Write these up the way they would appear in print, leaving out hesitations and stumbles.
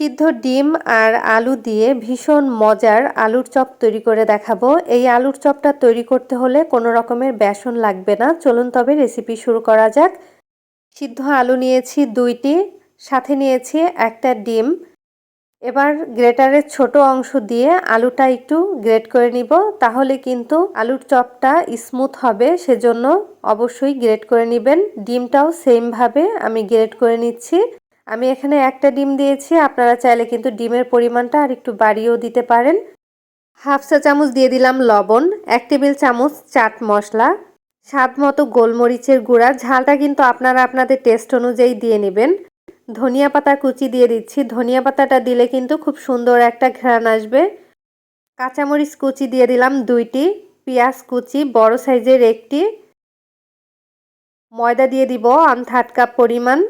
সিদ্ধ ডিম আর আলু দিয়ে ভীষণ মজার আলুর চপ তৈরি করে দেখাবো। এই আলুর চপটা তৈরি করতে হলে কোনো রকমের বেসন লাগবে না। চলুন তবে রেসিপি শুরু করা যাক। সিদ্ধ আলু নিয়েছি 2টি, সাথে নিয়েছি একটা ডিম। এবার গ্রেটারের ছোট অংশ দিয়ে আলুটা একটু গ্রেট করে নিব, তাহলে কিন্তু আলুর চপটা স্মুথ হবে, সেজন্য অবশ্যই গ্রেট করে নেবেন। ডিমটাও সেমভাবে আমি গ্রেট করে নিচ্ছি। আমি এখানে একটা ডিম দিয়েছি, আপনারা চাইলে কিন্তু ডিমের পরিমাণটা আর একটু বাড়িয়েও দিতে পারেন। হাফ চা চামচ দিয়ে দিলাম লবণ, 1 টেবিল চামচ চাট মশলা, স্বাদ মতো গোলমরিচের গুঁড়া, ঝালটা কিন্তু আপনারা আপনাদের টেস্ট অনুযায়ী দিয়ে নেবেন। ধনিয়া পাতা কুচি দিয়ে দিচ্ছি, ধনিয়া পাতাটা দিলে কিন্তু খুব সুন্দর একটা ঘ্রাণ আসবে। কাঁচামরিচ কুচি দিয়ে দিলাম 2টি, পেঁয়াজ কুচি বড় সাইজের 1টি, ময়দা দিয়ে দিব 1/3 কাপ পরিমাণ,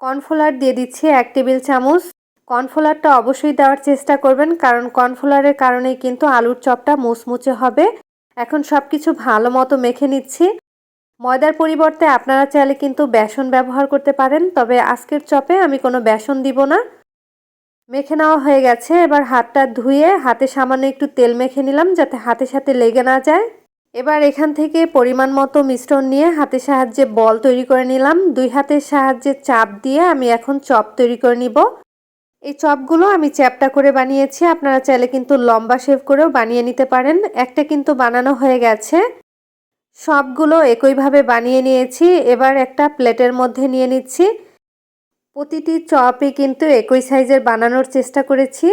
কর্নফ্লাওয়ার দিয়ে দিচ্ছি 1 টেবিল চামচ। কর্নফ্লাওয়ারটা অবশ্যই দেওয়ার চেষ্টা করবেন, কারণ কর্নফ্লাওয়ারের কারণেই কিন্তু আলুর চপটা মুচমুচে হবে। এখন সব কিছু ভালো মতো মেখে নিচ্ছি। ময়দার পরিবর্তে আপনারা চাইলে কিন্তু বেসন ব্যবহার করতে পারেন, তবে আজকের চপে আমি কোনো বেসন দিব না। মেখে নেওয়া হয়ে গেছে। এবার হাতটা ধুয়ে হাতে সামান্য একটু তেল মেখে নিলাম, যাতে হাতের সাথে লেগে না যায়। এবার এখান থেকে পরিমাণ মতো মিশ্রণ নিয়ে হাতের সাহায্যে বল তৈরি করে নিলাম। 2 হাতের সাহায্যে চাপ দিয়ে আমি এখন চপ তৈরি করে নিব। এই চপগুলো আমি চ্যাপ্টা করে বানিয়েছি, আপনারা চাইলে কিন্তু লম্বা শেপ করেও বানিয়ে নিতে পারেন। একটা কিন্তু বানানো হয়ে গেছে। সবগুলো একইভাবে বানিয়ে নিয়েছি। এবার একটা প্লেটের মধ্যে নিয়ে নিচ্ছি। প্রতিটি চপই কিন্তু একই সাইজের বানানোর চেষ্টা করেছি।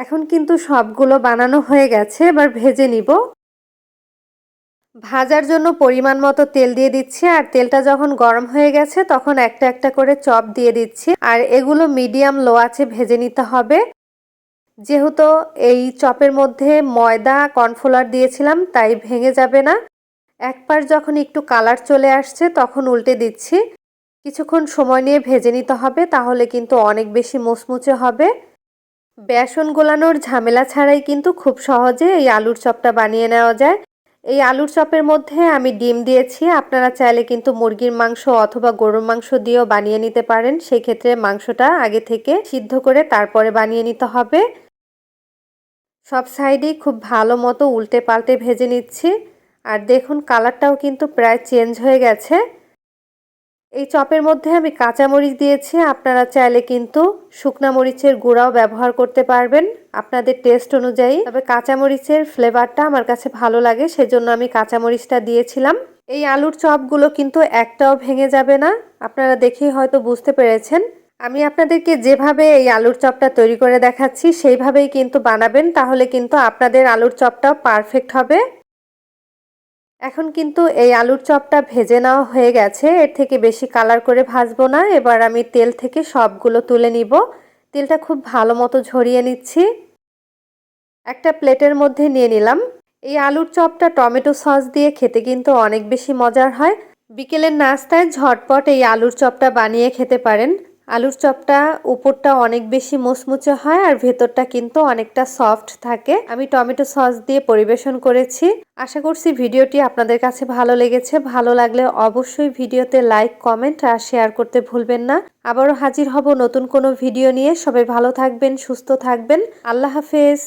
এখন কিন্তু সবগুলো বানানো হয়ে গেছে, এবার ভেজে নিব। ভাজার জন্য পরিমাণ মতো তেল দিয়ে দিচ্ছি, আর তেলটা যখন গরম হয়ে গেছে তখন একটা একটা করে চপ দিয়ে দিচ্ছি, আর এগুলো মিডিয়াম লো আঁচে ভেজে নিতে হবে। যেহেতু এই চপের মধ্যে ময়দা কর্নফ্লাওয়ার দিয়েছিলাম, তাই ভেঙে যাবে না। একবার যখন একটু কালার চলে আসছে তখন উল্টে দিচ্ছি। কিছুক্ষণ সময় নিয়ে ভেজে নিতে হবে, তাহলে কিন্তু অনেক বেশি মুচমুচে হবে। বেসন গোলানোর ঝামেলা ছাড়াই কিন্তু খুব সহজে এই আলুর চপটা বানিয়ে নেওয়া যায়। এই আলুর চপের মধ্যে আমি ডিম দিয়েছি, আপনারা চাইলে কিন্তু মুরগির মাংস অথবা গরুর মাংস দিয়েও বানিয়ে নিতে পারেন। সেক্ষেত্রে মাংসটা আগে থেকে সিদ্ধ করে তারপরে বানিয়ে নিতে হবে। সব সাইডেই খুব ভালো মতো উল্টে পাল্টে ভেজে নিচ্ছি, আর দেখুন কালারটাও কিন্তু প্রায় চেঞ্জ হয়ে গেছে। এই চপের মধ্যে আমি কাঁচামরিচ দিয়েছি, আপনারা চাইলে কিন্তু শুকনা মরিচের গুঁড়াও ব্যবহার করতে পারবেন আপনাদের টেস্ট অনুযায়ী, তবে কাঁচামরিচের ফ্লেভারটা আমার কাছে ভালো লাগে, সেজন্য আমি কাঁচামরিচটা দিয়েছিলাম। এই আলুর চপগুলো কিন্তু একটাও ভেঙে যাবে না, আপনারা দেখেই হয়তো বুঝতে পেরেছেন। আমি আপনাদেরকে যেভাবে এই আলুর চপটা তৈরি করে দেখাচ্ছি সেইভাবেই কিন্তু বানাবেন, তাহলে কিন্তু আপনাদের আলুর চপটাও পারফেক্ট হবে। এখন কিন্তু এই আলুর চপটা ভেজে নেওয়া হয়ে গেছে, এর থেকে বেশি কালার করে ভাজবো না। এবার আমি তেল থেকে সবগুলো তুলে নিব। তেলটা খুব ভালো মতো ঝরিয়ে নিচ্ছি। একটা প্লেটের মধ্যে নিয়ে নিলাম। এই আলুর চপটা টমেটো সস দিয়ে খেতে কিন্তু অনেক বেশি মজার হয়। বিকেলের নাস্তায় ঝটপট এই আলুর চপটা বানিয়ে খেতে পারেন। আলুর চপটা উপরটা অনেক বেশি মুচমুচে হয়, আর ভেতরটা কিন্তু অনেকটা সফট থাকে। আমি টমেটো সস দিয়ে পরিবেশন করেছি। আশা করছি ভিডিওটি আপনাদের কাছে ভালো লেগেছে। ভালো লাগলে অবশ্যই ভিডিওতে লাইক, কমেন্ট আর শেয়ার করতে ভুলবেন না। আবারও হাজির হব নতুন কোনো ভিডিও নিয়ে। সবাই ভালো থাকবেন, সুস্থ থাকবেন। আল্লাহ হাফেজ।